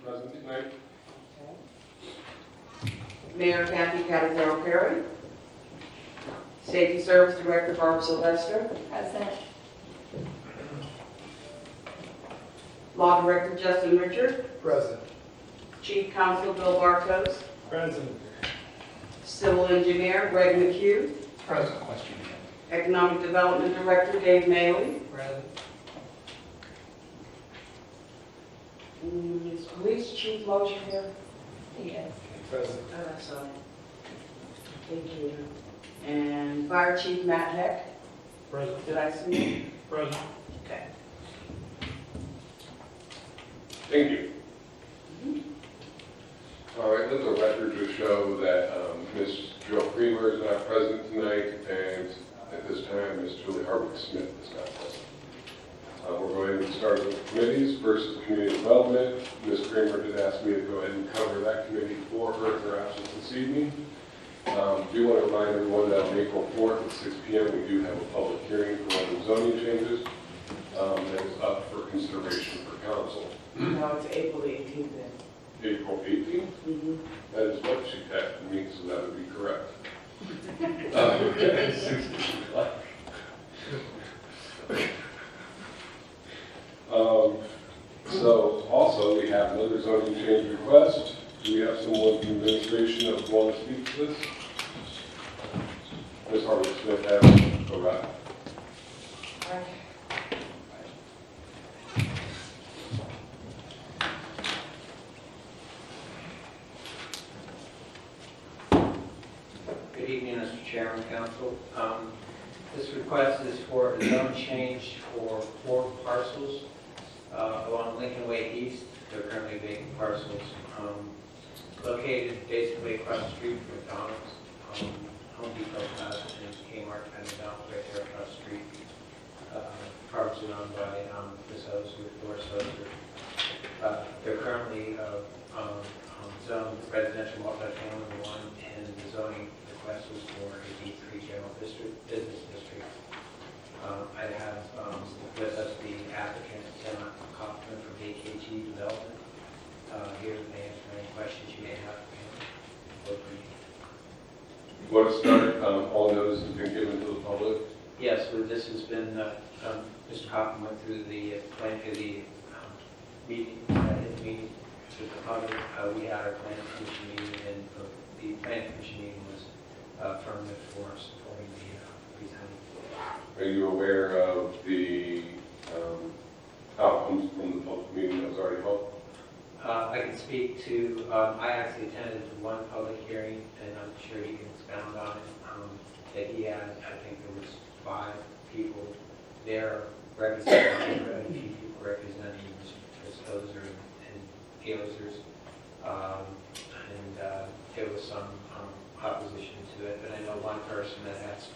present tonight. Mayor Kathy Catazaro Perry. Safety Service Director Barb Sylvester. Present. Law Director Justin Richard. Present. Chief Counsel Bill Bartos. Present. Civil Engineer Greg McHugh. Present. Question. Economic Development Director Dave Maley. Present. Is Police Chief Mosher here? Yes. Present. Sorry. Thank you. And Fire Chief Matt Heck. Present. Did I see him? Present. Okay. Thank you. All right, let the record just show that Ms. Jill Creamer is not present tonight, and at this time, Ms. Julie Hardwick-Smith is not present. We're going to start with the committees. First is community development. Ms. Creamer did ask me to go ahead and cover that committee for her in her absence this evening. Do want to remind everyone that on April 4th at 6 p.m. we do have a public hearing for one of the zoning changes that is up for consideration for council. No, it's April 18th then. April 18th? Mm-hmm. That is what she texted me, so that would be correct. So also we have another zoning change request. Do we have someone from administration that would want to speak to this? Ms. Hardwick-Smith, go right. Good evening, Mr. Chairman, Council. This request is for a zone change for 4 parcels along Lincoln Way East. They're currently vacant parcels located basically across the street from McDonald's. Home Depot has and Kmart kind of down right there across the street. Parcels owned by Ms. Ozer, Doris Ozer. They're currently zoned residential multifamily 1, and the zoning request was for a D3 general district, business district. I have with us the applicant, Senator Kaufman from AKG Development. Here to answer any questions you may have for him. Want to start? All notice has been given to the public. Yes, well, this has been, Mr. Kaufman went through the plan for the meeting, his meeting with the public. We had our plan commission meeting, and the plan commission meeting was affirmative for supporting the rezoning. Are you aware of the outcomes from the public meeting that was already held? I can speak to, I actually attended one public hearing, and I'm sure he can expound on it, that he had, I think there was 5 people there representing, a few people representing Ms. Ozer and Gazers, and there was some opposition to it, but I know one person that has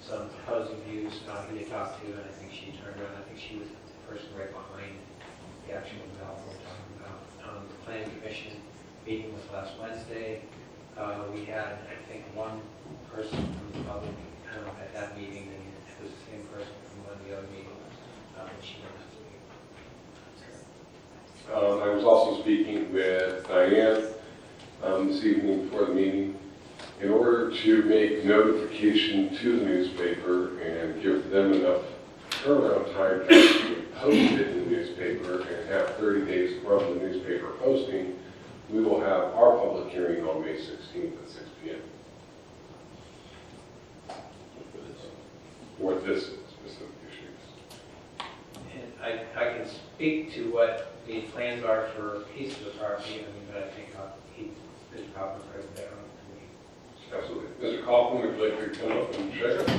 some opposing views he had talked to, and I think she turned around. I think she was the person right behind the actual development we're talking about. The planning commission meeting was last Wednesday. We had, I think, one person from the public at that meeting, and it was the same person from one of the other meetings. She went I was also speaking with Diane this evening before the meeting. In order to make notification to the newspaper and give them enough turnaround time to actually post it in the newspaper and have 30 days from the newspaper posting, we will have our public hearing on May 16th at 6 p.m. for this specific issue. And I can speak to what the plans are for a piece of the property, but I think Mr. Kaufman is better on it than me. Absolutely. Mr. Kaufman, would you like to come up and share it?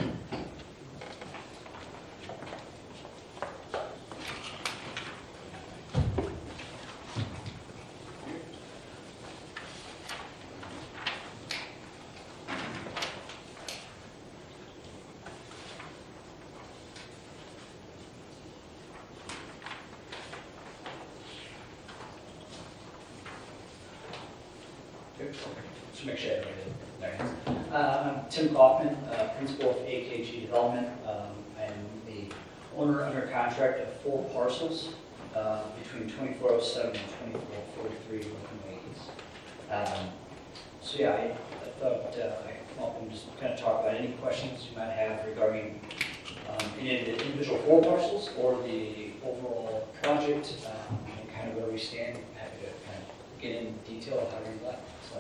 Just make sure I get it. I'm Tim Kaufman, principal of AKG Development. I am the owner under contract of 4 parcels between 2407 and 2414. 43 Lincoln Way East. So yeah, I thought I welcome just kind of talk about any questions you might have regarding any of the individual 4 parcels or the overall project, and kind of where we stand. Happy to kind of get in detail of how we left. So.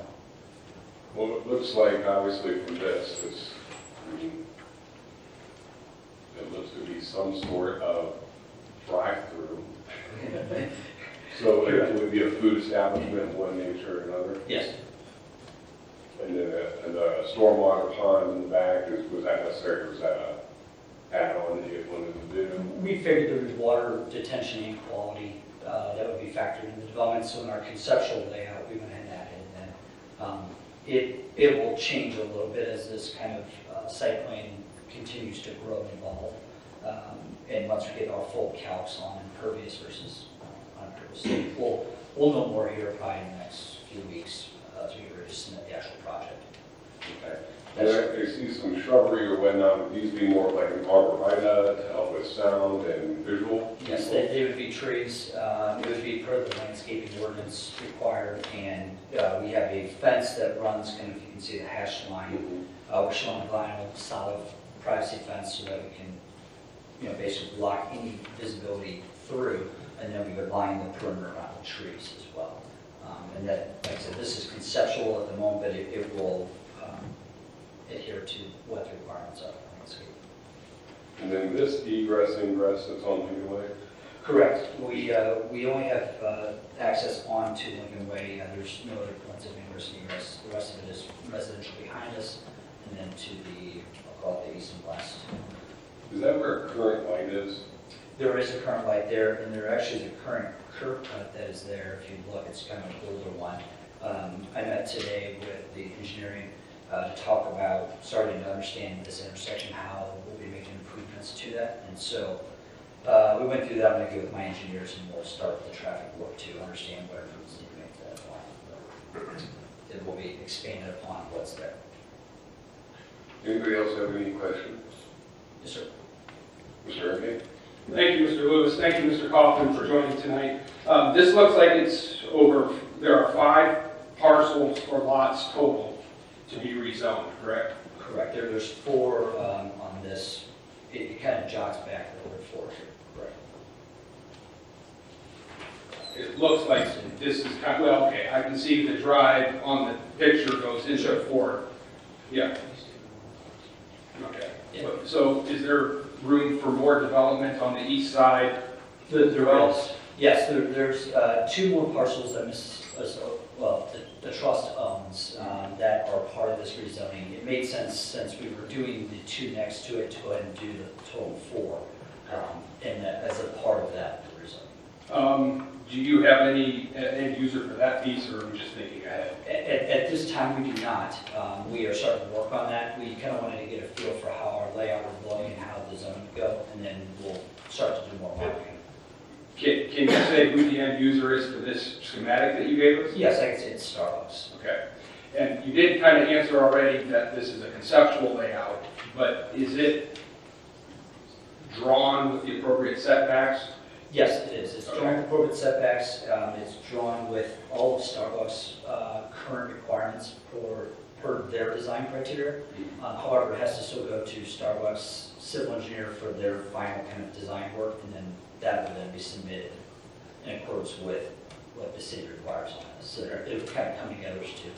Well, it looks like, obviously, from this, it looks to be some sort of drive-through. So it would be a food establishment of one nature or another? Yes. And then the stormwater pond in the back, was that necessary, or was that a add-on that you wanted to do? We figured there was water detention and quality that would be factored in the development. So in our conceptual layout, we went ahead and added in. It will change a little bit as this kind of site plan continues to grow and evolve. And once we get our full calcs on impervious versus unimpervious, so we'll know more here probably in the next few weeks as we ready to submit the actual project. Okay. And I see some shrubbery or whatnot. Would these be more like an arborvitae to help with sound and visual? Yes, they would be trees. It would be per the landscaping ordinance required, and we have a fence that runs kind of, you can see the hash line. We're showing vinyl, solid privacy fence so that we can, basically block any visibility through, and then we would line the perimeter around the trees as well. And that, like I said, this is conceptual at the moment, but it will adhere to what the requirements are for landscape. And then this egress, ingress that's on Lincoln Way? Correct. We only have access onto Lincoln Way. There's no other points of ingress and egress. The rest of it is residential behind us, and then to the, I'll call it the east and west. Is that where a current light is? There is a current light there, and there actually is a current curb cut that is there. If you look, it's kind of an older one. I met today with the engineering to talk about starting to understand this intersection, how we'll be making improvements to that. And so we went through that. I'm going to go with my engineers, and we'll start the traffic work to understand what improvements need to make to that line. It will be expanded upon what's there. Anybody else have any questions? Yes, sir. Mr. Ernie? Thank you, Mr. Lewis. Thank you, Mr. Kaufman, for joining tonight. This looks like it's there are 5 parcels or lots total to be rezoned, correct? Correct. There's 4 on this. It kind of jogs back a little bit forward here. Correct. It looks like this is kind of, well, okay, I can see the drive on the picture goes into 4. Yeah. Okay. Yeah. So is there room for more development on the east side? There is. Yes, there's 2 more parcels that the trust owns that are part of this rezoning. It made sense since we were doing the 2 next to it to go ahead and do the total 4, and as a part of that rezoning. Do you have any end user for that piece, or are we just thinking ahead? At this time, we do not. We are starting to work on that. We kind of wanted to get a feel for how our layout was looking and how the zone would go, and then we'll start to do more marketing. Can you say who the end user is for this schematic that you gave us? Yes, I can say it's Starbucks. Okay. And you did kind of answer already that this is a conceptual layout, but is it drawn with the appropriate setbacks? Yes, it is. It's drawn with appropriate setbacks. It's drawn with all of Starbucks' current requirements per their design criteria. However, it has to still go to Starbucks civil engineer for their final kind of design work, and then that will then be submitted in accordance with what the city requires on this. So it would kind of come together as 2.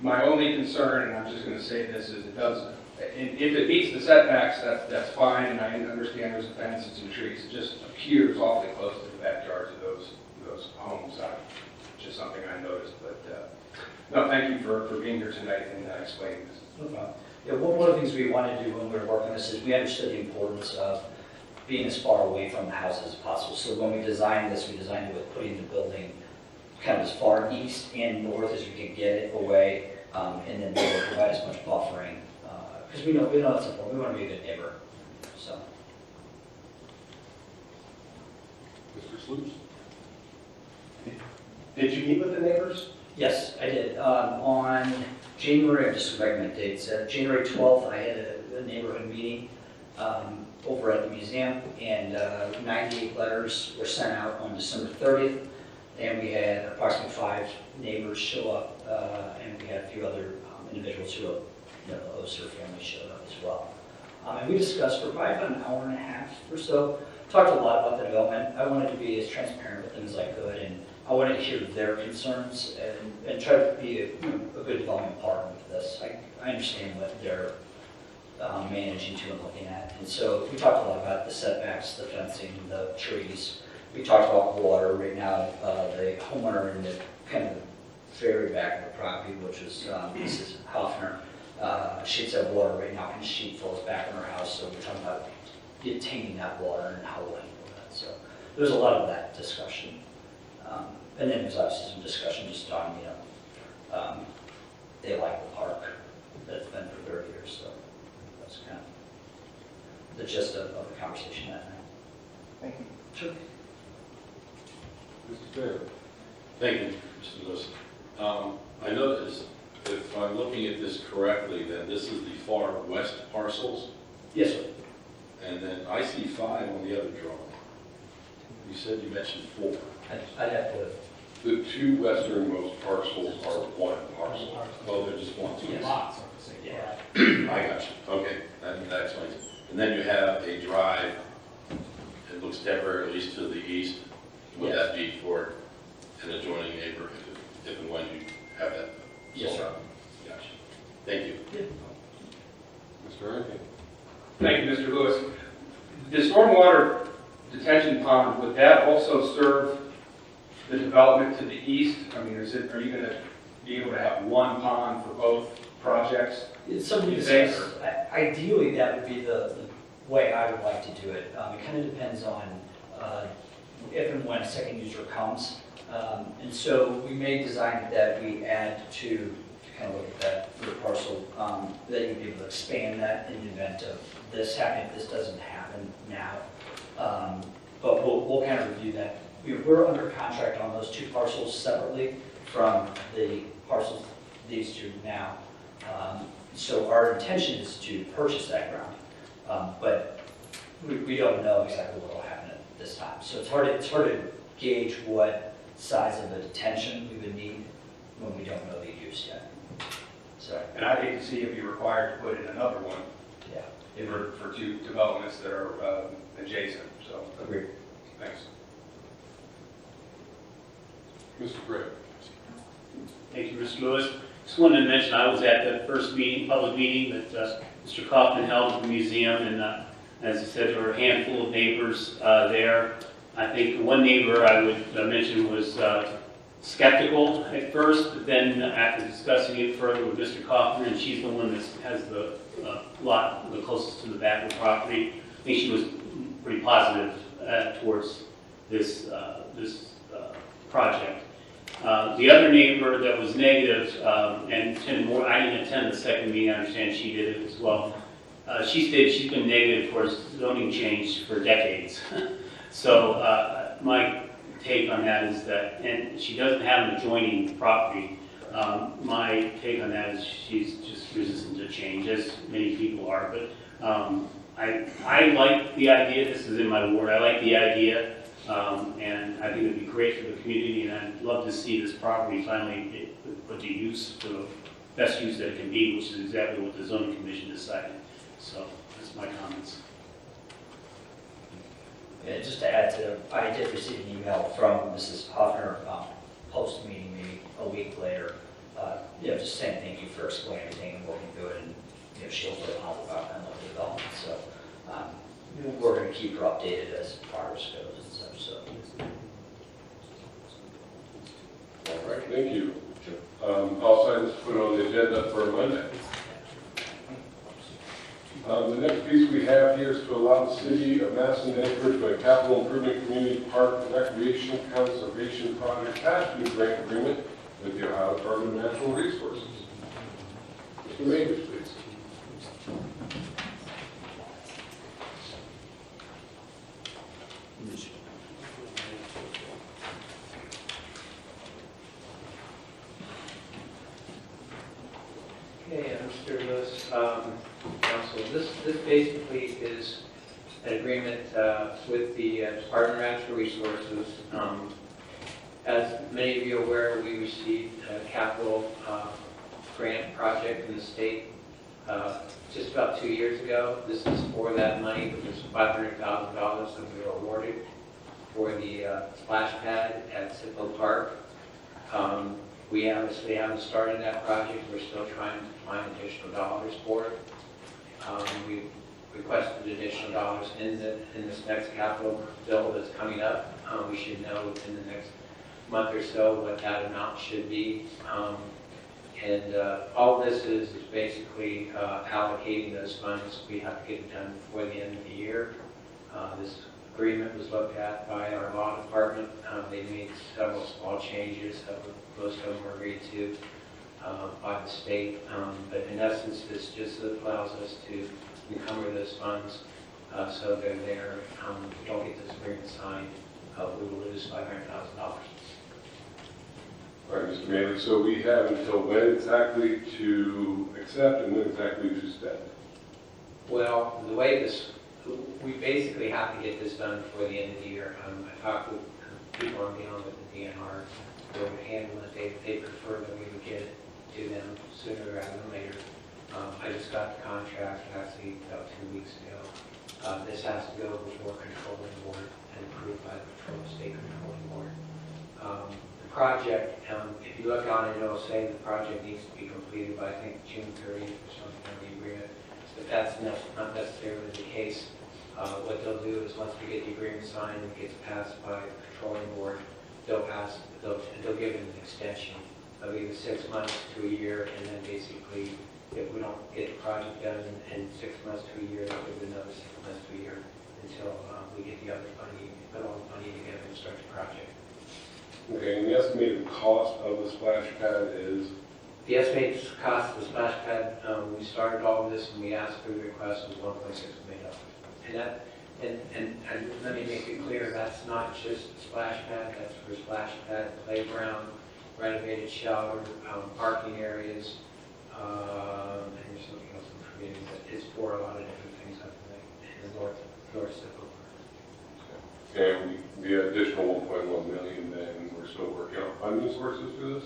My only concern, and I'm just going to say this, is it doesn't. If it meets the setbacks, that's fine, and I understand there's a fence and some trees. It just appears awfully close to the backyards of those homes. Just something I noticed, but no, thank you for being here tonight and explaining this. No problem. Yeah, one of the things we wanted to do when we were working on this is we understood the importance of being as far away from the houses as possible. So when we designed this, we designed it with putting the building kind of as far east and north as we could get it away, and then we will provide as much buffering. Because we know it's important. We want to be a good neighbor. So. Mr. Sloops? Did you meet with the neighbors? Yes, I did. On January, I'm just recommend dates. January 12th, I had a neighborhood meeting over at the museum, and 98 letters were sent out on December 30th. And we had approximately 5 neighbors show up, and we had a few other individuals who, hosts or families showed up as well. And we discussed for probably about an hour and a half or so, talked a lot about the development. I wanted to be as transparent with them as I could, and I wanted to hear their concerns and try to be a good development partner with this. I understand what they're managing to and looking at. And so we talked a lot about the setbacks, the fencing, the trees. We talked about water. Right now, the homeowner in the kind of the very back of the property, which is Mrs. Hoffner, she has water right now, and she flows back in her house. So we're talking about obtaining that water and how we'll handle that. So there's a lot of that discussion. And then there's obviously some discussion just on, they like the park that's been for 30 years. So that's kind of the gist of the conversation that night. Thank you. Sure. Mr. Taylor? Thank you, Mr. Lewis. I noticed, if I'm looking at this correctly, that this is the far west parcels, Yes, sir. and then I see 5 on the other drawing. You said you mentioned 4. I'd have to. The 2 westernmost parcels are 1 parcel. Oh, they're just 1, 2. Yes. Yeah. I got you. Okay, that explains it. And then you have a drive, it looks temporary, at least to the east. Would Yes. that be for an adjoining neighbor if and when you have that? Yes, sir. Gotcha. Thank you. Mr. Rankin? Thank you, Mr. Lewis. The stormwater detention pond, would that also serve the development to the east? I mean, are you going to be able to have one pond for both projects? It's something to You think, discuss. Ideally, that would be the way I would like to do it. It kind of depends on if and when a second user comes. And so we may design it that we add to kind of look at that for the parcel, that you'd be able to expand that in the event of this happening, if this doesn't happen now. But we'll kind of review that. We're under contract on those 2 parcels separately from the parcels, these 2 now. So our intention is to purchase that ground, but we don't know exactly what will happen at this time. So it's hard to gauge what size of a detention we would need when we don't know the use yet. So, And I'd hate to see it be required to put in another one yeah. for 2 developments that are adjacent, so, Agreed. thanks. Mr. Gray? Thank you, Mr. Lewis. Just wanted to mention I was at the first meeting, public meeting that Mr. Kaufman held at the museum, and as I said, there were a handful of neighbors there. I think one neighbor I would mention was skeptical at first, but then after discussing it further with Mr. Kaufman, and she's the one that has the lot the closest to the back of the property, I think she was pretty positive towards this project. The other neighbor that was negative and attended more, I didn't attend the second meeting, I understand she did it as well. She stated she's been negative for zoning change for decades. So my take on that is that, and she doesn't have an adjoining property. My take on that is she's just resistant to change, as many people are. But I like the idea. This is in my ward. I like the idea. And I think it would be great for the community, and I'd love to see this property finally put to use for the best use that it can be, which is exactly what the zoning commission decided. So that's my comments. Yeah, just to add to, I did receive an email from Mrs. Hoffner post-meeting, maybe a week later, just saying thank you for explaining everything and working through it, and she'll put on about kind of the development. So we're going to keep her updated as progress goes and such. So. All right, thank you. I'll sign this, put it on the agenda for Monday. The next piece we have here is to allow the city of Massillon to enter into a capital improvement community park recreation conservation project pass-through grant agreement with the Ohio Department of Natural Resources. Mr. Majors, please. Okay, Mr. Lewis, Council, this basically is an agreement with the Department of Natural Resources. As many of you are aware, we received a capital grant project from the state just about 2 years ago. This is for that money, which was $500,000 that we were awarded for the splash pad at Citgo Park. We obviously haven't started that project. We're still trying to find additional dollars for it. We requested additional dollars in this next capital bill that's coming up. We should know within the next month or so what that amount should be. All this is basically allocating those funds. We have to get it done before the end of the year. This agreement was looked at by our law department. They made several small changes. Most of them were agreed to by the state. But in essence, this just allows us to encumber those funds so they're there. If we don't get this agreement signed, we will lose $500,000. All right, Mr. Manley, so we have until when exactly to accept and when exactly to spend? Well, the way this, we basically have to get this done before the end of the year. I talked with people I'm dealing with the DNR, they would handle it. They prefer that we would get it to them sooner rather than later. I just got the contract actually about 2 weeks ago. This has to go before controlling board and approved by the state controlling board. The project, if you look on it, it'll say the project needs to be completed by, I think, June 30th or something on the agreement. But that's not necessarily the case. What they'll do is once we get the agreement signed and it gets passed by the controlling board, they'll give it an extension of either 6 months to a year, and then basically, if we don't get the project done in 6 months to a year, they'll give it another 6 months to a year until we get the other money, put all the money together and start the project. Okay, and the estimated cost of the splash pad is? The estimated cost of the splash pad, we started all of this and we asked for the request was $1.6 million. And let me make it clear, that's not just the splash pad, that's for splash pad, playground, renovated shower, parking areas, and there's something else I'm forgetting, but it's for a lot of different things up in the north Citgo. And the additional 1.1 million, then we're still working on funding sources for this?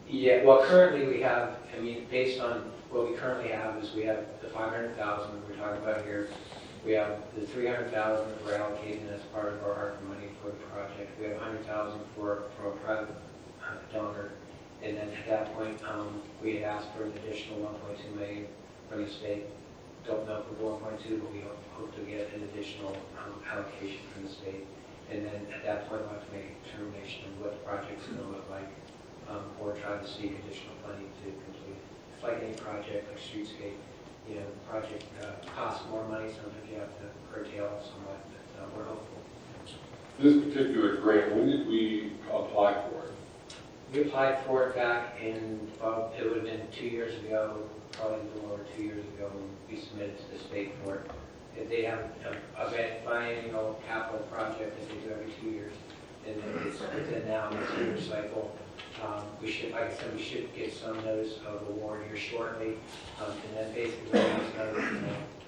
Yeah, well, currently we have, I mean, based on what we currently have is we have the $500,000 we're talking about here. We have the $300,000 that we're allocating as part of our ARPA money for the project. We have $100,000 from a private donor. And then at that point, we had asked for an additional $1.2 million from the state. Don't know if we're going to, but we hope to get an additional allocation from the state. And then at that point, we'll have to make a determination of what the project's going to look like, or try to seek additional funding to complete it. It's like any project, like streetscape. You know, the project costs more money, sometimes you have to curtail it somewhat, but we're hopeful. This particular grant, when did we apply for it? We applied for it back in, it would have been 2 years ago, probably a little over 2 years ago, when we submitted to the state for it. If they have a biennial capital project that they do every 2 years, and then it's within now the 2 year cycle. We should, like I said, we should get some notice of award here shortly, and then basically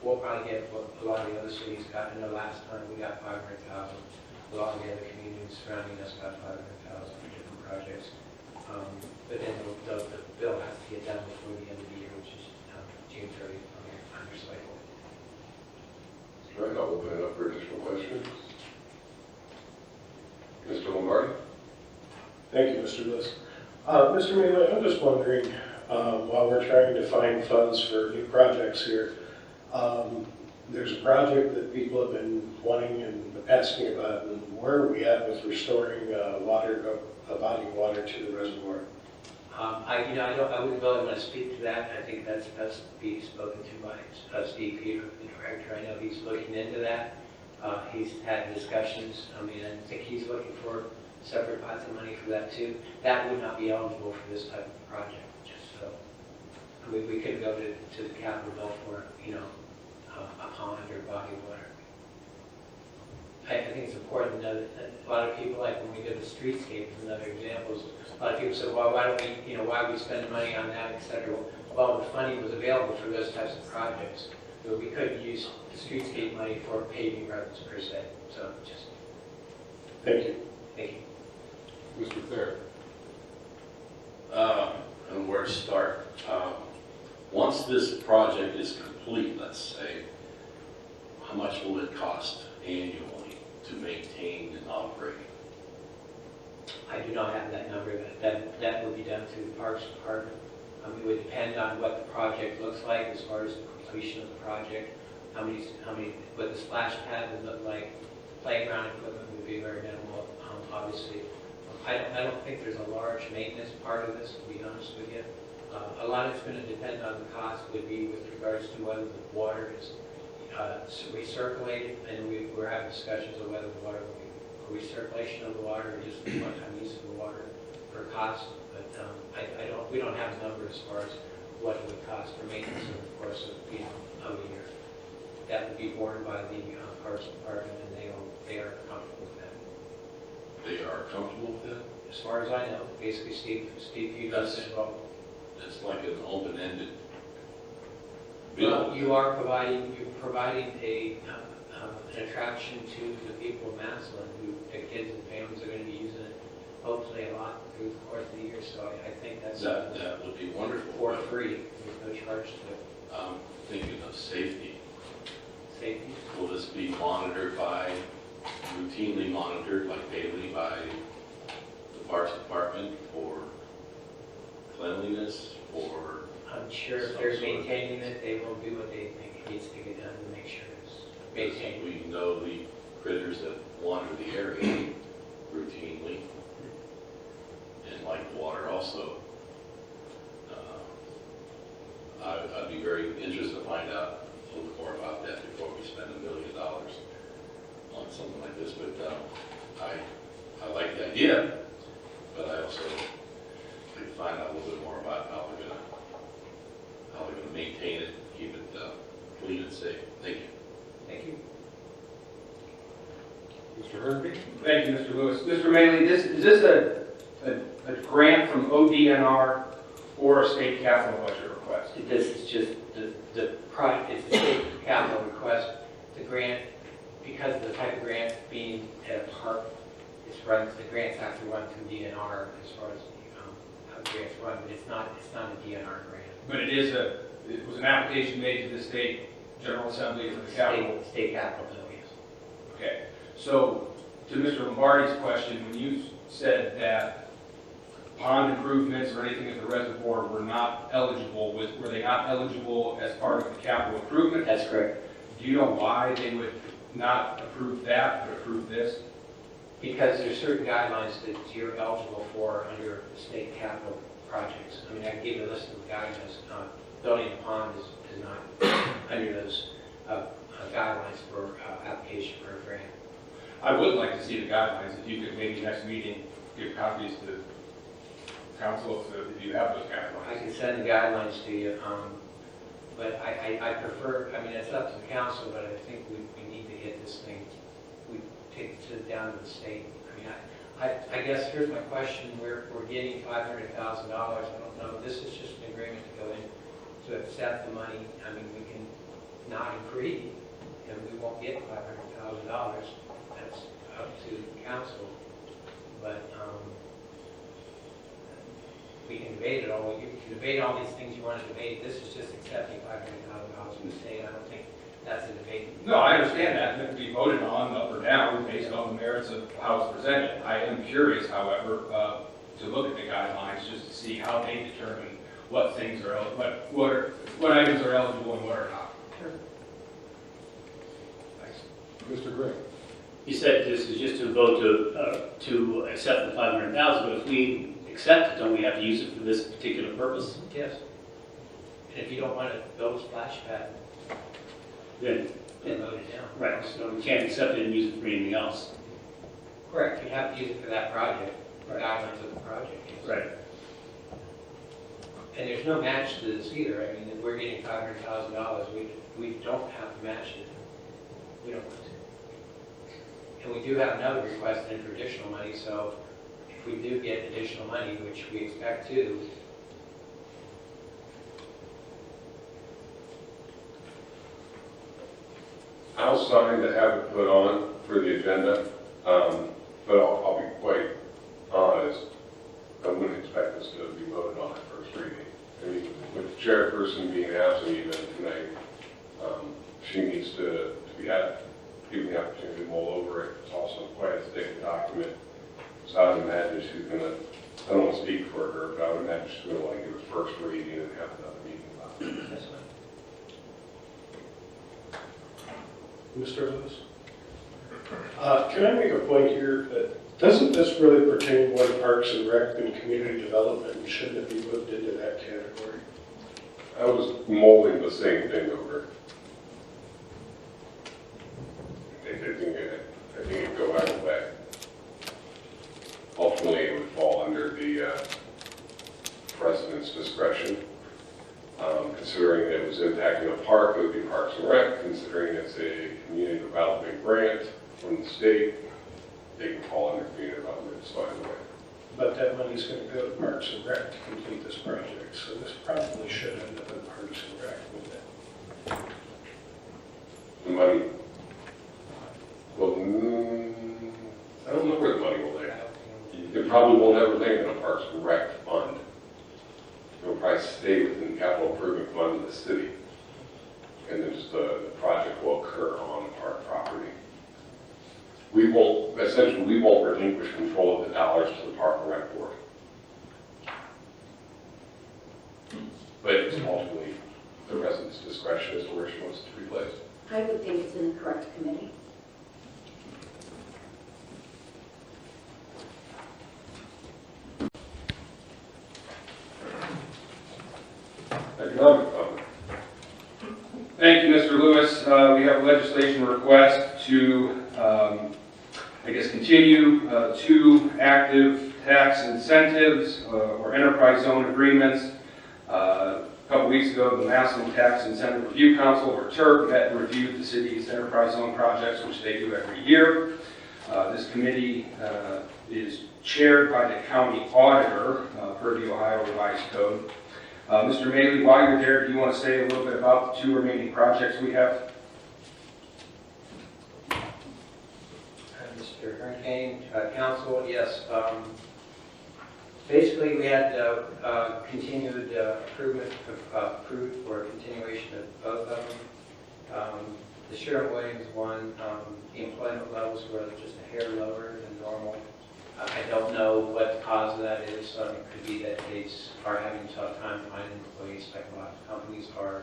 we'll probably get what a lot of the other cities got. I know last time we got 500,000. A lot of the other communities surrounding us got 500,000 for different projects. But then the bill has to get done before the end of the year, which is June 30th on your cycle. All right, I'll open it up for additional questions. Mr. Lombardi? Thank you, Mr. Bliss. Mr. Mealy, I'm just wondering, while we're trying to find funds for new projects here, there's a project that people have been wanting and asking about, and where are we at with restoring body water to the reservoir? I wouldn't really want to speak to that. I think that's best to be spoken to by Steve Peter, the director. I know he's looking into that. He's had discussions. I mean, I think he's looking for separate pots of money for that too. That would not be eligible for this type of project. Just so, I mean, we couldn't go to the capital bill for a pond or body of water. I think it's important to know that a lot of people, like when we did the streetscape, is another example. A lot of people said, well, why don't we, why are we spending money on that, etc. Well, the funding was available for those types of projects, but we couldn't use the streetscape money for paving roads per se. So just. Thank you. Thank you. Mr. Thayer? where to start. Once this project is complete, let's say, how much will it cost annually to maintain and operate? I do not have that number. That will be done through the Parks Department. It would depend on what the project looks like as far as the completion of the project, what the splash pad would look like. Playground equipment would be very minimal, obviously. I don't think there's a large maintenance part of this, to be honest with you. A lot of it's going to depend on the cost would be with regards to whether the water is recirculated, and we're having discussions of whether the water will be recirculation of the water or just one-time use of the water for cost. But we don't have a number as far as what it would cost for maintenance over the course of a year. That would be borne by the Parks Department, and they are comfortable with that. They are comfortable with that? As far as I know, basically Steve Hughes is involved. It's like an open-ended Well, bill. you're providing an attraction to the people of Massillon, who the kids and families are going to be using it hopefully a lot through the course of the year. So I think that's That would be wonderful. for free with no charge to it. I'm thinking of safety. Safety. Will this be monitored routinely monitored, like daily, by the Parks Department for cleanliness, for? I'm sure if they're maintaining it, they will do what they think needs to get done to make sure it's maintained. We know the critters that wander the area routinely, and like water also. I'd be very interested to find out a little bit more about that before we spend $1 million on something like this. But I like the idea, but I also like to find out a little bit more about how they're going to maintain it, keep it clean and safe. Thank you. Thank you. Mr. Hervey? Thank you, Mr. Lewis. Mr. Maley, is this a grant from ODNR or a state capital budget request? This is just the project, it's a state capital request. The grant, because of the type of grant being at a park, the grants have to run through DNR as far as how the grants run, but it's not a DNR grant. But it was an application made to the state General Assembly for the capital. State capital bill, yes. Okay, so to Mr. Lombardi's question, when you said that pond improvements or anything at the reservoir were not eligible, were they not eligible as part of the capital improvement? That's correct. Do you know why they would not approve that, but approve this? Because there's certain guidelines that you're eligible for under state capital projects. I mean, I can give you a list of the guidelines. Building a pond is not under those guidelines for application for a grant. I would like to see the guidelines. If you could maybe next meeting give copies to council if you have those I guidelines. can send the guidelines to you, but I prefer, I mean, it's up to the council, but I think we need to get this thing, we take it down to the state. I mean, I guess here's my question, we're getting $500,000, I don't know, this is just an agreement to go in to accept the money. I mean, we can not agree, and we won't get $500,000, that's up to the council, but we can debate it all. You can debate all these things you want to debate. This is just accepting $500,000 from the state. I don't think that's a debate. No, I understand that. It can be voted on up or down based on the merits of how it's presented. I am curious, however, to look at the guidelines just to see how they determine what things are, what items are eligible and what are not. Sure. Thanks. Mr. Gray? You said this is just to vote to accept the 500,000, but if we accept it, don't we have to use it for this particular purpose? Yes. And if you don't want to build a splash pad, Then, then vote it down. right, so we can't accept it and use it for anything else. Correct. You have to use it for that project, the guidelines of the project. Yes. Right. And there's no match to this either. I mean, if we're getting $500,000, we don't have to match it. We don't want to. And we do have another request in for additional money, so if we do get additional money, which we expect to, I'll sign to have it put on for the agenda, but I'll be quite honest, I wouldn't expect this to be voted on at first reading. I mean, with the chairperson being absent even tonight, she needs to be given the opportunity to mull over it. It's also quite a thick document. So I would imagine she's going to, I don't want to speak for her, but I would imagine she's going to want to give a first reading and have another meeting about it. That's fine. Mr. Lewis? Can I make a point here that doesn't this really pertain more to Parks and Rec and community development, and shouldn't it be moved into that category? I was molding the same thing over. I think it'd go either way. Ultimately, it would fall under the president's discretion. Considering it was impacting a park, it would be Parks and Rec. Considering it's a community development grant from the state, they can fall under community development, it's fine the way. But that money's going to go to Parks and Rec to complete this project, so this probably should end up in Parks and Rec with it. The money, well, I don't know where the money will land. It probably won't ever land in a Parks and Rec fund. It'll probably stay within the capital improvement fund of the city. And then just the project will occur on the park property. Essentially, we won't relinquish control of the dollars to the Park and Rec Board. But it's ultimately the resident's discretion as to where she wants it to be placed. I would think it's in the correct committee. Economic comment. Thank you, Mr. Lewis. We have a legislation request to, continue two active tax incentives or enterprise zone agreements. A couple weeks ago, the Massillon Tax Incentive Review Council, or TURP, met and reviewed the city's enterprise zone projects, which they do every year. This committee is chaired by the county auditor per the Ohio Revised Code. Mr. Maley, while you're there, do you want to say a little bit about the two remaining projects we have? Mr. Hurricane, Council, yes. Basically, we had continued approved for continuation of both of them. The Sherwin-Williams one, the employment levels were just a hair lower than normal. I don't know what the cause of that is. It could be that they are having a tough time finding employees, like a lot of companies are.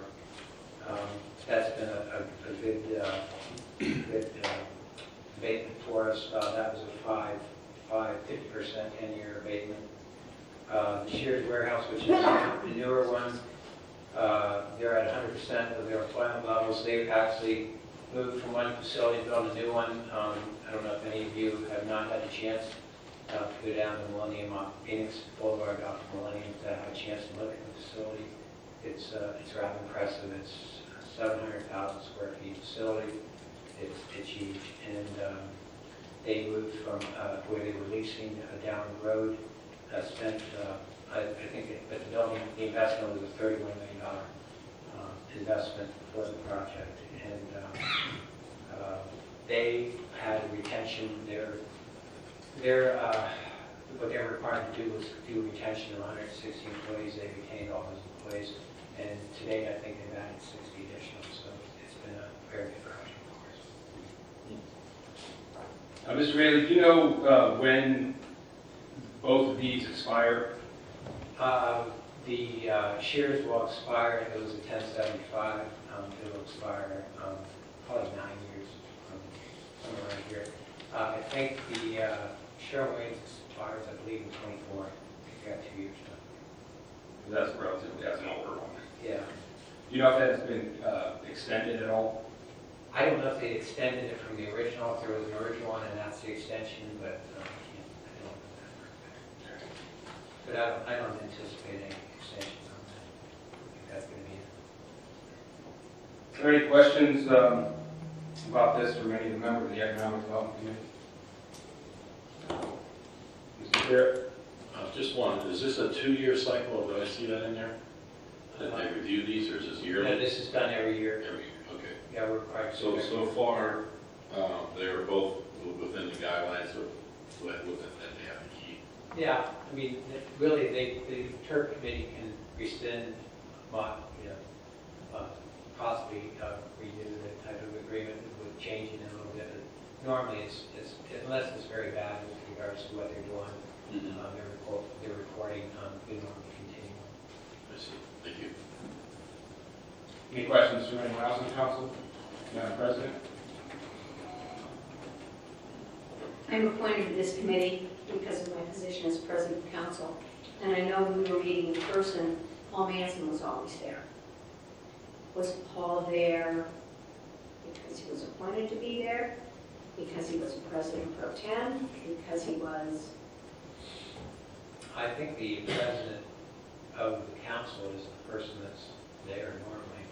That's been a good abatement for us. That was a 50% 10-year abatement. The Shears Warehouse, which is the newer one, they're at 100% of their employment levels. They've actually moved from one facility to build a new one. I don't know if any of you have not had a chance to go down to Millennium on Phoenix Boulevard out to Millennium to have a chance to look at the facility. It's rather impressive. It's a 700,000 square feet facility. It's huge, and they moved from where they were leasing down the road. Spent I think at the building, the investment was a $31 million investment for the project, and they had retention. What they're required to do was do retention of 160 employees. They retained all those employees, and today I think they've added 60 additional. So it's been a very good project for us. Mr. Bailey, do you know when both of these expire? The Shears will expire. It was a 1075. It will expire probably 9 years, somewhere around here. I think the Sherwin expires, I believe, in 24. We've got 2 years left. That's relatively, that's an older one. Yeah. Do you know if that's been extended at all? I don't know if they extended it from the original, if there was an original one and that's the extension, but I don't know that. But I don't anticipate any extensions on that. I think that's going to be it. Are there any questions about this from any of the members of the Economic Development Committee? Mr. Chair? Just one, is this a 2-year cycle? Did I see that in there? Did they review these, or is this yearly? No, this is done every year. Every year, okay. Yeah, we're quite So far, they are both within the guidelines of what they have to keep. Yeah, I mean, really, the Turk committee can rescind, possibly renew the type of agreement with changing it a little bit. But normally, it's unless it's very bad with regards to what they're doing, they're reporting, we normally continue. I see. Thank you. Any questions from anyone else on the council? Madam President? I'm appointed to this committee because of my position as president of council. And I know when we were meeting in person, Paul Manson was always there. Was Paul there because he was appointed to be there? Because he was president pro tem? Because he was... I think the president of the council is the person that's there normally.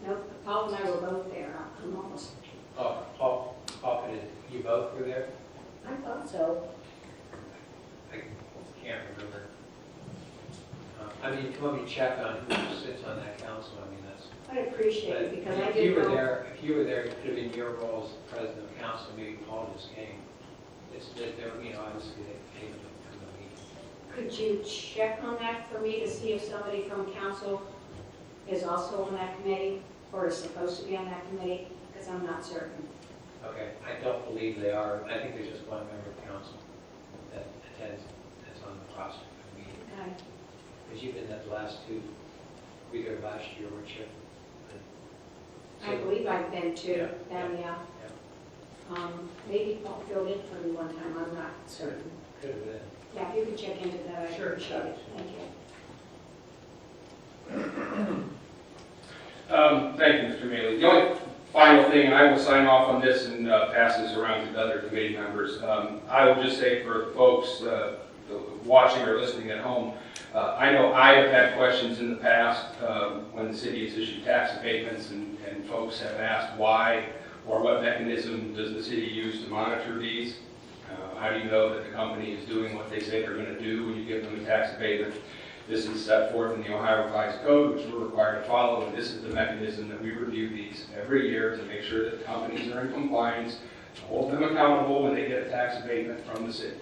No, Paul and I were both there. I'm almost... Oh, Paul, you both were there? I thought so. I can't remember. I mean, you can let me check on who sits on that council. I mean, that's... I'd appreciate it because I If you didn't were know. there, it could have been your role as the president of council, maybe Paul just came. It's that they're, obviously they came to the meeting. Could you check on that for me to see if somebody from council is also on that committee or is supposed to be on that committee? Because I'm not certain. Okay, I don't believe they are. I think there's just one member of council that attends, that's on the prosecutor meeting. Okay. Because you've been at the last two, we were there last year, weren't you? I believe I've been to Yeah. them, yeah. Maybe Paul filled in for me one time, I'm not certain. Could have been. Yeah, if you could check into that, I'd Sure. appreciate it. Thank you. Thank you, Mr. Maley. The only final thing, and I will sign off on this and pass this around to the other committee members. I will just say for folks watching or listening at home, I know I have had questions in the past when the city has issued tax abatements and folks have asked why or what mechanism does the city use to monitor these. How do you know that the company is doing what they say they're going to do when you give them a tax abatement? This is set forth in the Ohio Revised Code, which we're required to follow, and this is the mechanism that we review these every year to make sure that the companies are in compliance, to hold them accountable when they get a tax abatement from the city.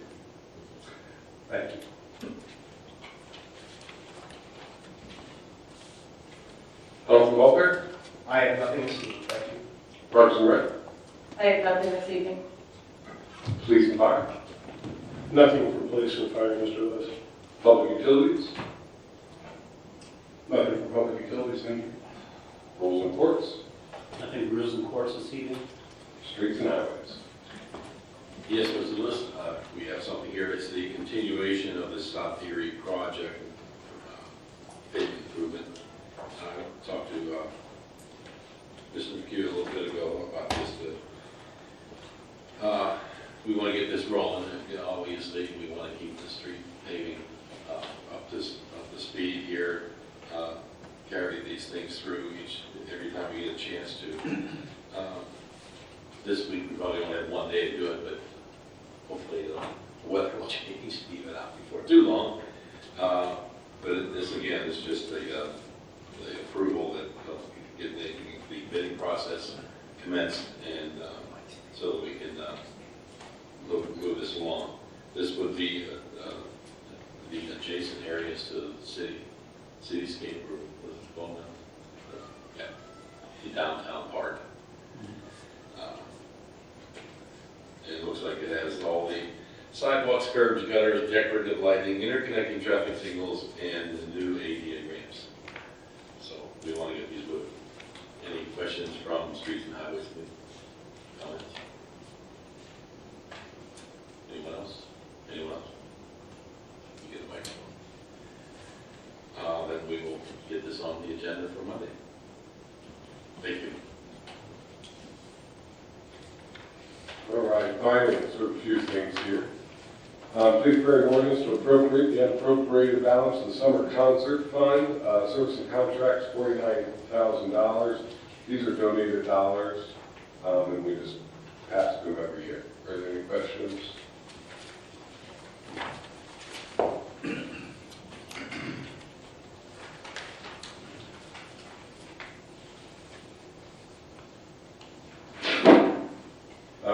Thank you. Health and welfare, I have nothing to see. Thank you. Parks and Rec, I have nothing this evening. police and fire, Nothing for police and fire, Mr. Lewis. public utilities, Nothing for public utilities, thank you. rules and courts, Nothing rules and courts this evening. streets and highways. Yes, Mr. Lewis, we have something here. It's the continuation of the South Erie project, pavement improvement. I talked to Mr. McHugh a little bit ago about this. We want to get this rolling. Obviously, we want to keep the street paving up to speed here. Carry these things through every time we get a chance to. This week we probably only had one day to do it, but hopefully the weather will change even out before too long. But this again is just the approval that get the bidding process commenced, and so that we can move this along. This would be the adjacent areas to the cityscape or the downtown part. It looks like it has all the sidewalks, curbs, gutters, decorative lighting, interconnecting traffic signals, and the new ADA ramps. So we want to get these moving. Any questions from Streets and Highways? Comments? Anyone else? Anyone else? You get a microphone. Then we will get this on the agenda for Monday. Thank you. All right, finally, sort of a few things here. Please carry an ordinance to appropriate the unappropriated balance of the summer concert fund, service and contracts, $49,000. These are donated dollars, and we just pass them every year. Are there any questions?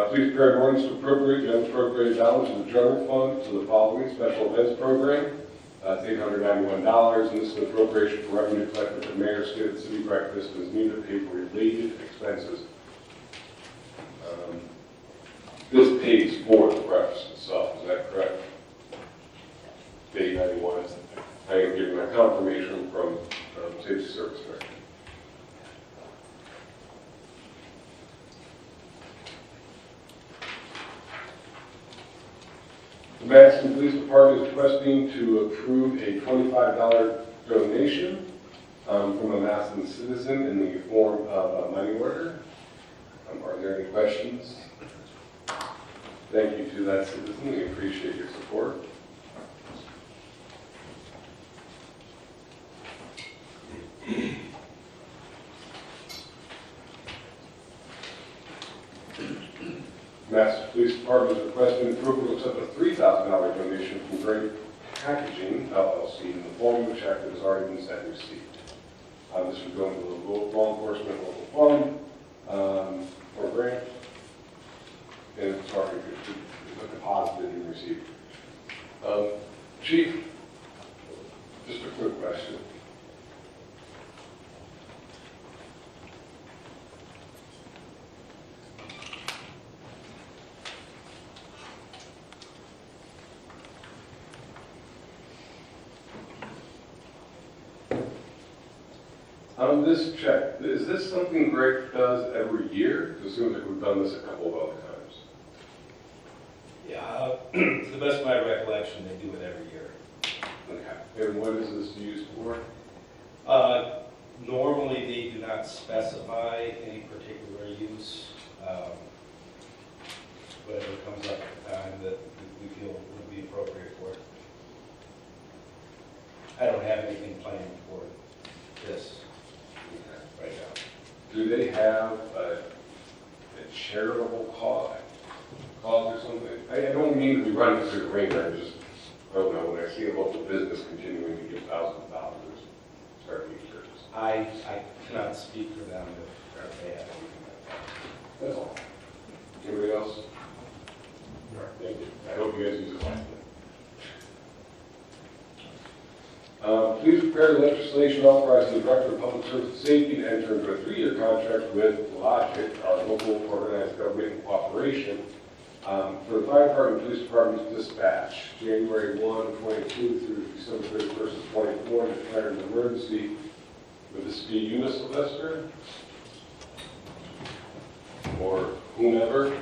Please please prepare an ordinance to appropriate the unappropriated balance of the general fund to the following special events program. That's $891, and this is an appropriation for revenue collected from the mayor, state, and city breakfast as needed to pay for related expenses. This pays for the breakfast itself, is that correct? $891. I am getting my confirmation from Safety Service Director. The Madison Police Department is requesting to approve a $25 donation from a Massillon citizen in the form of a money order. Are there any questions? Thank you to that citizen. We appreciate your support. Mass Police Department is requesting approval to accept a $3,000 donation from Great Packaging, LLC, in the form of a check that has already been sent and received. This would go into the law enforcement local fund or grant, and it's already deposited and received. Chief, just a quick question. On this check, is this something Greg does every year? It seems like we've done this a couple of other times. Yeah, to the best of my recollection, they do it every year. Okay. And what is this used for? Normally, they do not specify any particular use. Whatever comes up at the time that we feel would be appropriate for it. I don't have anything planned for this right now. Do they have a charitable cause or something? I don't mean to be running through the ringer. I just don't know. When I see a local business continuing to give thousands of dollars, start being curious. I cannot speak for them if they have anything like that. That's all. Anybody else? All right, thank you. I hope you guys use it wisely. Please prepare the legislation authorizing the Director of Public Service and Safety to enter into a 3-year contract with Logic, our local organized government and cooperation, for the Fire Department and Police Department's dispatch, January 1, 22 through December 31st, 24, declared an emergency with the speed unit, Sylvester, or whomever.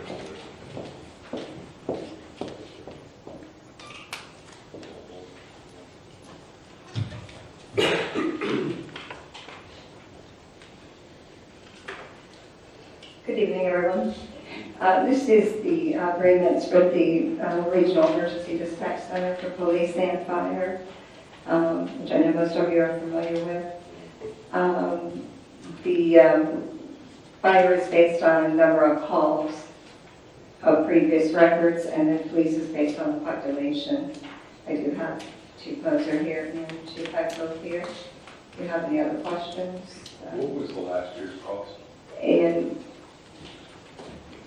Good evening, everyone. This is the agreements with the Regional Emergency Dispatch Center for Police and Fire, which I know most of you are familiar with. The fire is based on a number of calls of previous records, and the police is based on the population. I do have Chief Moser here and Chief Heckler here. Do you have any other questions? What was the last year's cost? And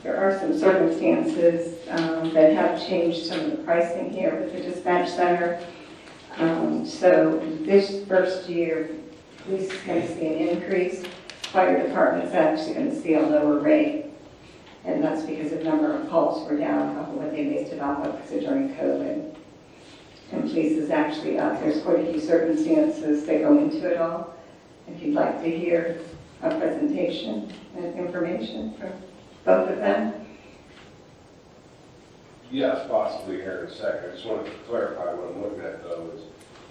there are some circumstances that have changed some of the pricing here with the dispatch center. So this first year, police is going to see an increase. Fire department is actually going to see a lower rate. And that's because the number of calls were down off of what they based it off of because of during COVID. And police is actually up. There's quite a few circumstances that go into it all. If you'd like to hear a presentation and information from both of them. Yes, possibly here in a second. I just wanted to clarify what I'm looking at though is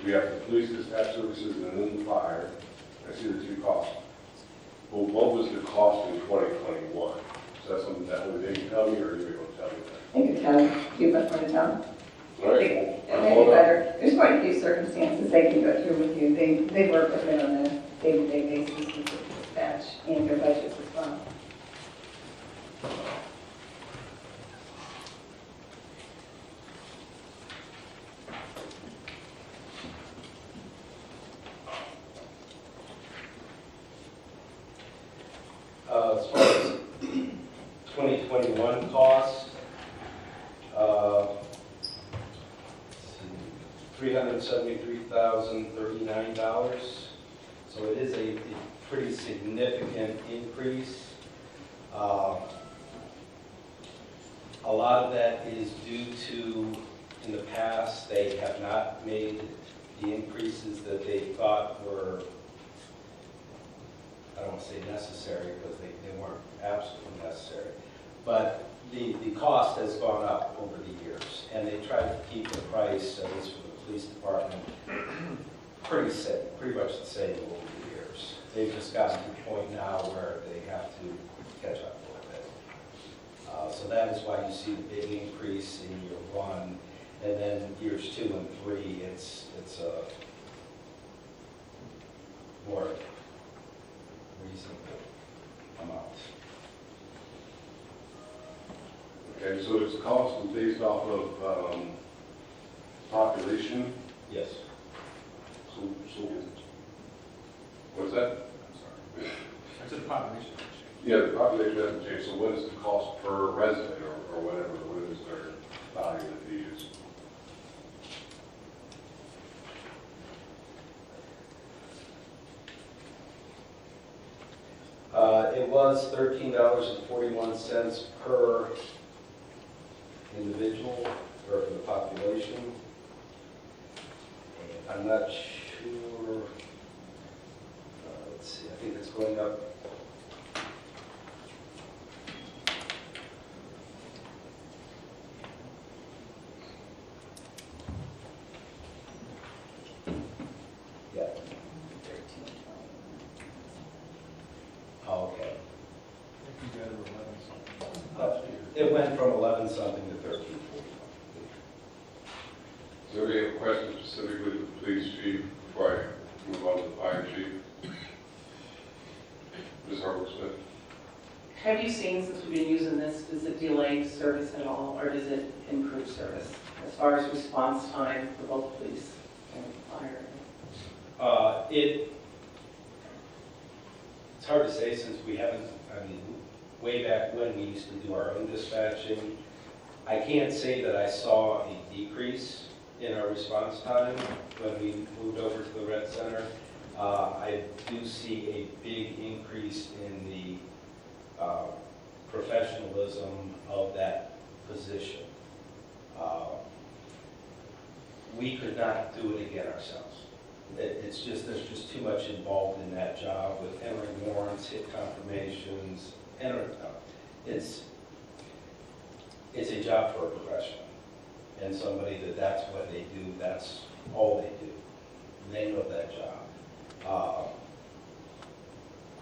we have the police dispatch services and then the fire. I see the two costs. Well, what was the cost in 2021? Is that something that they can tell me or are you able to tell me that? I can tell you, you might want to tell them. All right. Maybe better. There's quite a few circumstances they can go through with you. They work with it on a day-to-day basis with the dispatch and their budgets as well. As far as 2021 costs, $3,039. So it is a pretty significant increase. A lot of that is due to, in the past, they have not made the increases that they thought were, I don't want to say necessary, because they weren't absolutely necessary. But the cost has gone up over the years, and they tried to keep the price, at least for the police department, pretty much the same over the years. They've just gotten to the point now where they have to catch up a little bit. So that is why you see the big increase in year 1, and then years 2 and 3, it's a more reasonable amount. Okay, so it's cost is based off of population? Yes. So, what's that? I'm sorry. I said the population. Yeah, the population hasn't changed, so what is the cost per resident or whatever, what is their value that they use? It was $13.41 per individual, or for the population. I'm not sure, let's see, I think it's going up. Yeah. Okay. It went from 11 something to 13.41. So we have a question specifically to the police chief before I move on to the fire chief. Ms. Harwood-Smith. Have you seen, since we've been using this, does it delay service at all, or does it improve service as far as response time for both police and fire? It's hard to say since we haven't, I mean, way back when we used to do our own dispatching, I can't say that I saw a decrease in our response time when we moved over to the Red Center. I do see a big increase in the professionalism of that position. We could not do it again ourselves. It's just, there's just too much involved in that job with entering warrants, hit confirmations, it's a job for a professional. And somebody that's what they do, that's all they do. They know that job.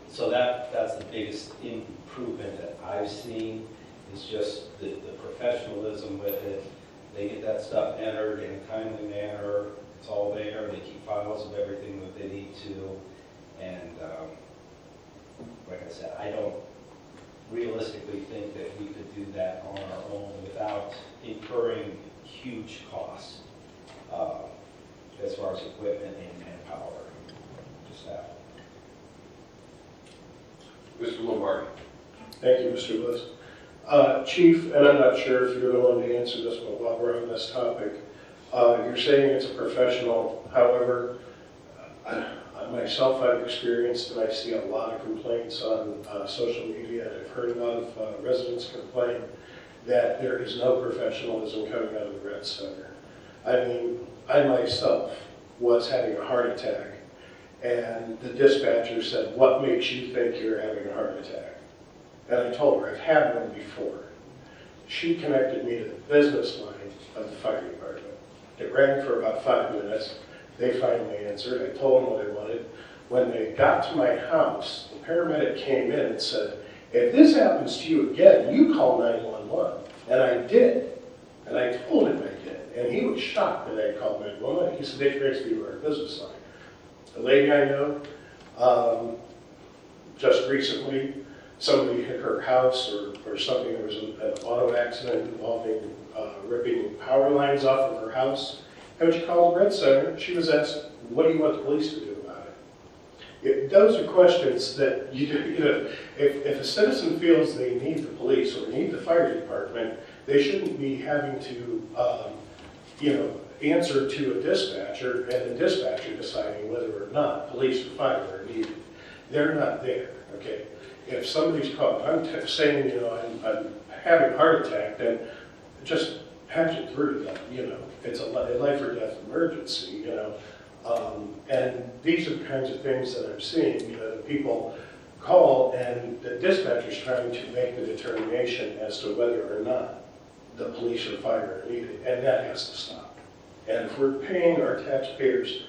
So that's the biggest improvement that I've seen, is just the professionalism with it. They get that stuff entered in a timely manner. It's all there. They keep files of everything that they need to. And like I said, I don't realistically think that we could do that on our own without incurring huge costs as far as equipment and manpower to staff. Mr. Lombardi. Thank you, Mr. Bliss. Chief, and I'm not sure if you're the one to answer this, but while we're on this topic, you're saying it's a professional. However, myself, I've experienced, and I see a lot of complaints on social media, and I've heard a lot of residents complain that there is no professionalism coming out of the Red Center. I mean, I myself was having a heart attack, and the dispatcher said, "What makes you think you're having a heart attack?" And I told her, "I've had one before." She connected me to the business line of the fire department. It rang for about 5 minutes. They finally answered. I told them what I wanted. When they got to my house, the paramedic came in and said, "If this happens to you again, you call 911. And I did. And I told him I did. And he was shocked that I called 911. He said, "They transferred you to our business line." The lady I know, just recently, somebody hit her house or something. There was an auto accident involving ripping power lines off of her house. And when she called the Red Center, she was asked, "What do you want the police to do about it?" Those are questions that, if a citizen feels they need the police or need the fire department, they shouldn't be having to, answer to a dispatcher and the dispatcher deciding whether or not police or fire are needed. They're not there, okay? If somebody's called, I'm saying, you know, I'm having a heart attack, then just patch it through them, you know. It's a life or death emergency, you know. And these are the kinds of things that I'm seeing, you know, that people call and the dispatcher's trying to make the determination as to whether or not the police or fire are needed, and that has to stop. And if we're paying our taxpayers'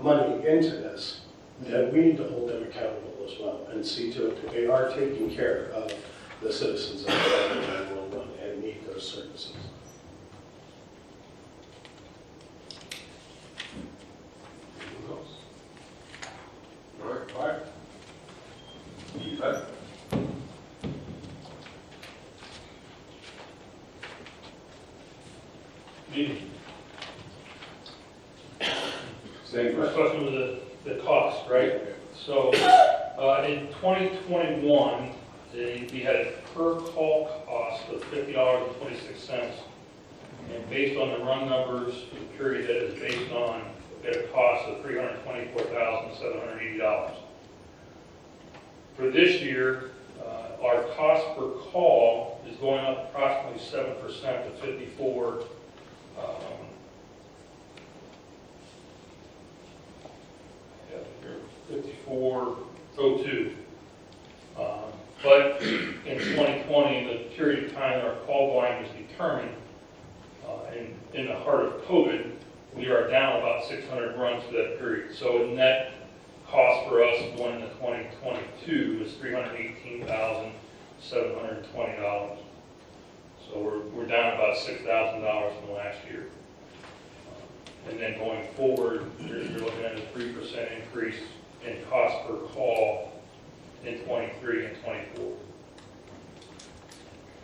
money into this, then we need to hold them accountable as well and see to it that they are taking care of the citizens of 911 and need those services. Anyone else? All right, fire. You bet. Same First question. question was the cost, right? So in 2021, we had a per call cost of $50.26. And based on the run numbers for the period that is based on, we had a cost of $324,780. For this year, our cost per call is going up approximately 7% to 5402. But in 2020, the period of time our call volume was determined, in the heart of COVID, we are down about 600 runs for that period. So a net cost for us going into 2022 is $318,720. So we're down about $6,000 from last year. And then going forward, you're looking at a 3% increase in cost per call in 23 and 24.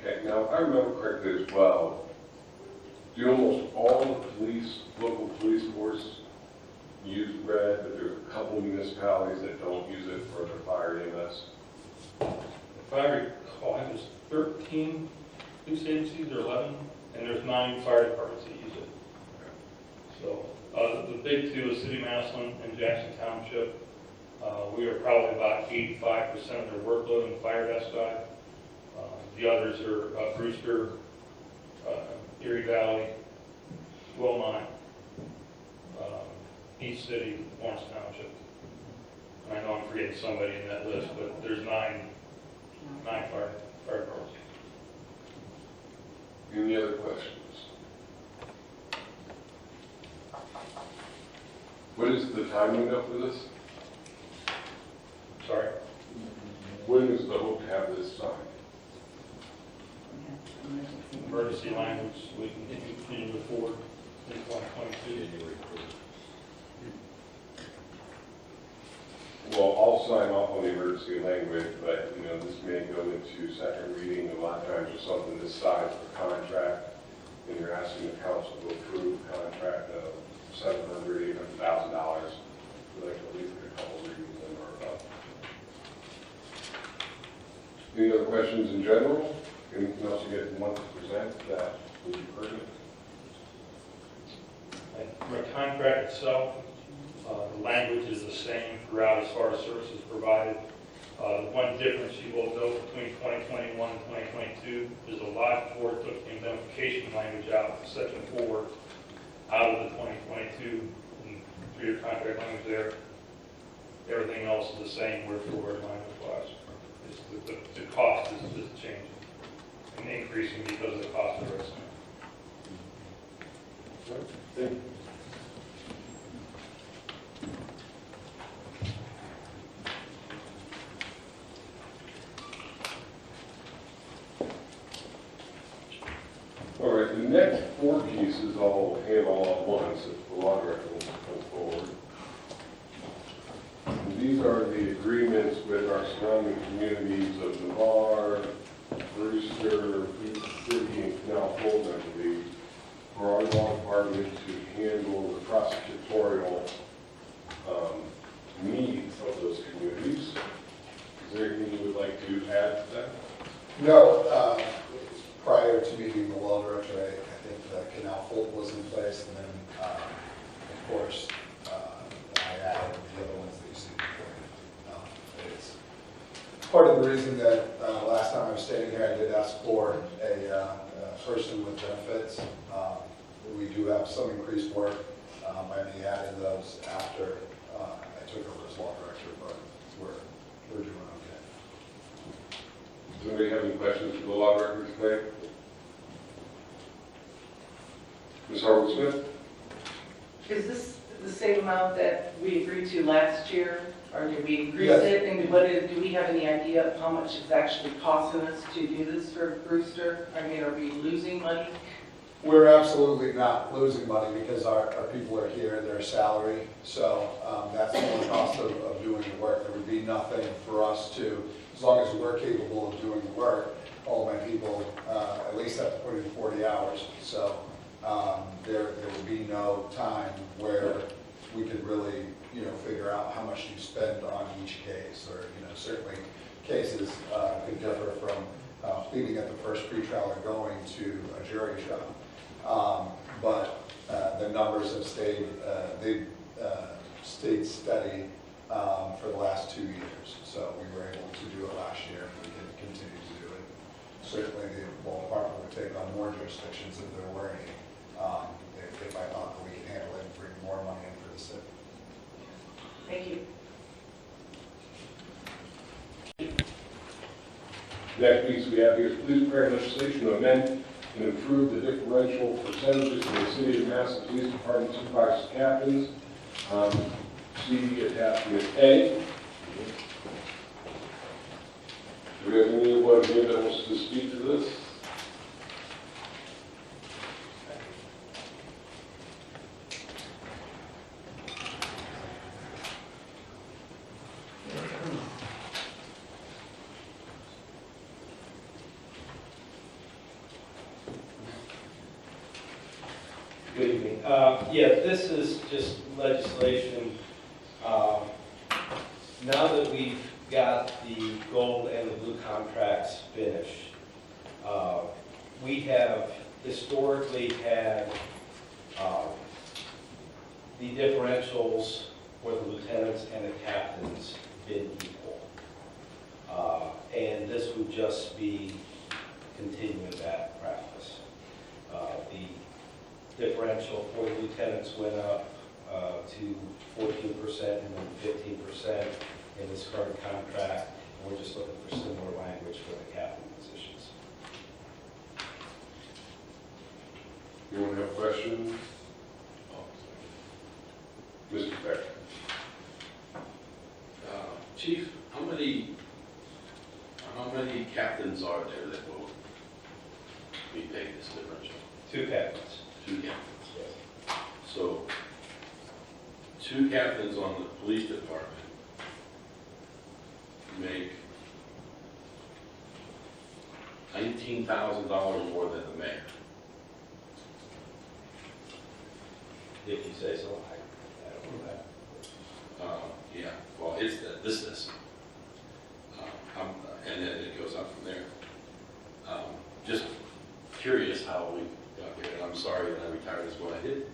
Okay, now, if I remember correctly as well, do almost all the local police force use red, but there's a couple municipalities that don't use it for their fire EMS? If I recall, I think there's 13 police agencies or 11, and there's 9 fire departments that use it. So the big two is City of Massillon and Jackson Township. We are probably about 85% of their workload on the fire desk side. The others are Brewster, Erie Valley, Wilmot, East City, Lawrence Township. And I know I'm forgetting somebody in that list, but there's 9 fire departments. Any other questions? What is the time window for this? Sorry? When is the hope to have this signed? Emergency language, we can continue to move forward in 2022. Well, I'll sign off on the emergency language, but, you know, this may go into second reading. A lot of times there's something this size for contract, and you're asking the council to approve a contract of $700,000, $800,000. We'd like to at least get a couple readings in our about. Any other questions in general? Anything else you guys want to present that would be pertinent? For a contract itself, the language is the same throughout as far as services provided. The one difference you will note between 2021 and 2022 is the Lodge Board took the indemnification language out, section 4, out of the 2022 and 3-year contract language there. Everything else is the same word for word language-wise. The cost is changing and increasing because of the cost of risk. Thank you. All right, the next 4 pieces I'll handle all at once if the law director wants to come forward. And these are the agreements with our surrounding communities of Navarre, Brewster, Food City, and Canal Fulton, I believe, for our law department to handle the prosecutorial needs of those communities. Is there anything you would like to add to that? No, prior to meeting the law director, I think the Canal Fulton was in place, and then part of the reason that last time I was standing here, I did ask for a person with benefits. We do have some increased work. I may add in those after I took over as law director, but we're doing okay. Does anybody have any questions for the law director today? Ms. Harwood-Smith? Is this the same amount that we agreed to last year, or did we increase Yes. it? And do we have any idea of how much it's actually costing us to do this for Brewster? I mean, are we losing money? We're absolutely not losing money because our people are here, their salary, so that's the only cost of doing the work. There would be nothing for us to, as long as we're capable of doing the work, all my people at least have to put in 40 hours. So there would be no time where we could really, figure out how much you spend on each case, or, certainly cases could differ from pleading at the first pretrial or going to a jury trial. But the numbers have stayed, they've stayed steady for the last 2 years. So we were able to do it last year, and we can continue to do it. Certainly the law department would take on more jurisdictions if there were any, if I thought that we could handle it and bring more money in for the city. Thank you. Next piece we have here is police department legislation to amend and improve the differential percentages in the city of Massillon Police Department supervisors and captains. See attachment A. Do we have anyone here that wants to speak to this? Good evening. Yeah, this is just legislation. Now that we've got the gold and the blue contracts finished, we have historically had the differentials for the lieutenants and the captains been equal. And this would just be continuing that practice. The differential for the lieutenants went up to 14% and then 15% in this current contract. And we're just looking for similar language for the captain positions. Anyone have questions? Mr. Beck. Chief, how many captains are there that will be paid this differential? 2 captains. 2 captains. So, 2 captains on the police department make $19,000 more than the mayor. If you say so, I don't know that. Yeah, well, it's this is. And then it goes up from there. Just curious how we got here, and I'm sorry that I retired as what I did.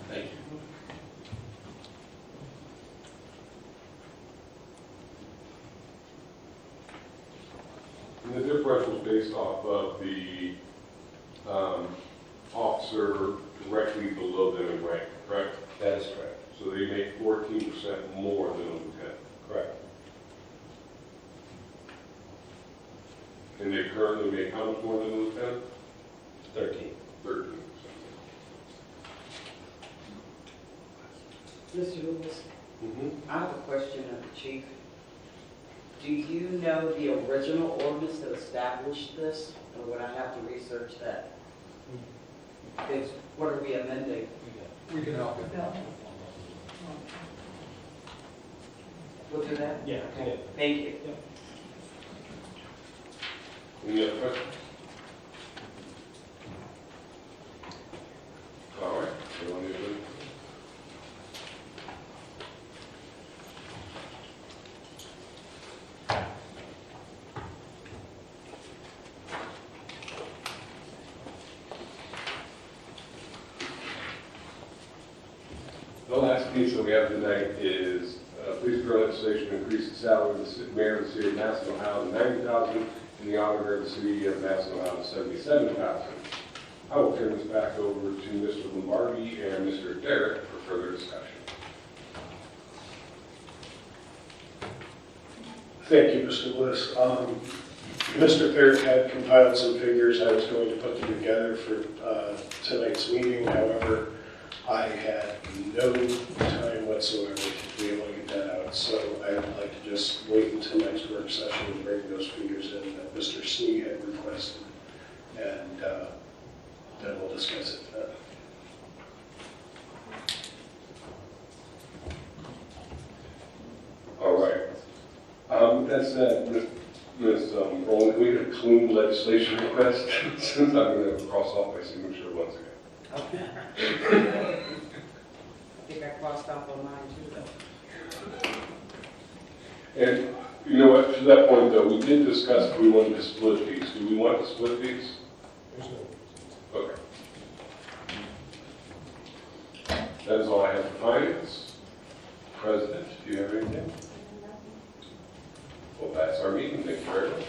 Thank you. And the differential is based off of the officer directly below them in rank, correct? That is correct. So they make 14% more than a lieutenant. Correct. And they currently make how much more than a lieutenant? 13. 13%. Mr. Lewis, Mm-hmm. I have a question of the chief. Do you know the original ordinance that established this, or would I have to research that? What are we amending? We can help you. We'll do that? Yeah. Okay. Thank you. Any other questions? All right. Anyone need to- The last piece that we have tonight is Please for legislation to increase the salary of the mayor of the city of Massillon, Ohio to $90,000 and the auditor of the city of Massillon, Ohio to $77,000. I will turn this back over to Mr. Lombardi and Mr. Derrick for further discussion. Thank you, Mr. Bliss. Mr. Parrott had compiled some figures I was going to put them together for tonight's meeting. However, I had no time whatsoever to be able to get that out. So I would like to just wait until next work session and bring those figures in that Mr. Snee had requested. And then we'll discuss it then. All right. That said, Ms. Rowland, can we get a clean legislation request since I'm going to cross off my signature once again? Okay. I think I crossed off on mine too, though. And you know what, to that point though, we did discuss if we wanted to split these. Do we want to split these? Okay. That is all I have for finance. President, do you have anything? Well, that's our meeting. Thank you very much.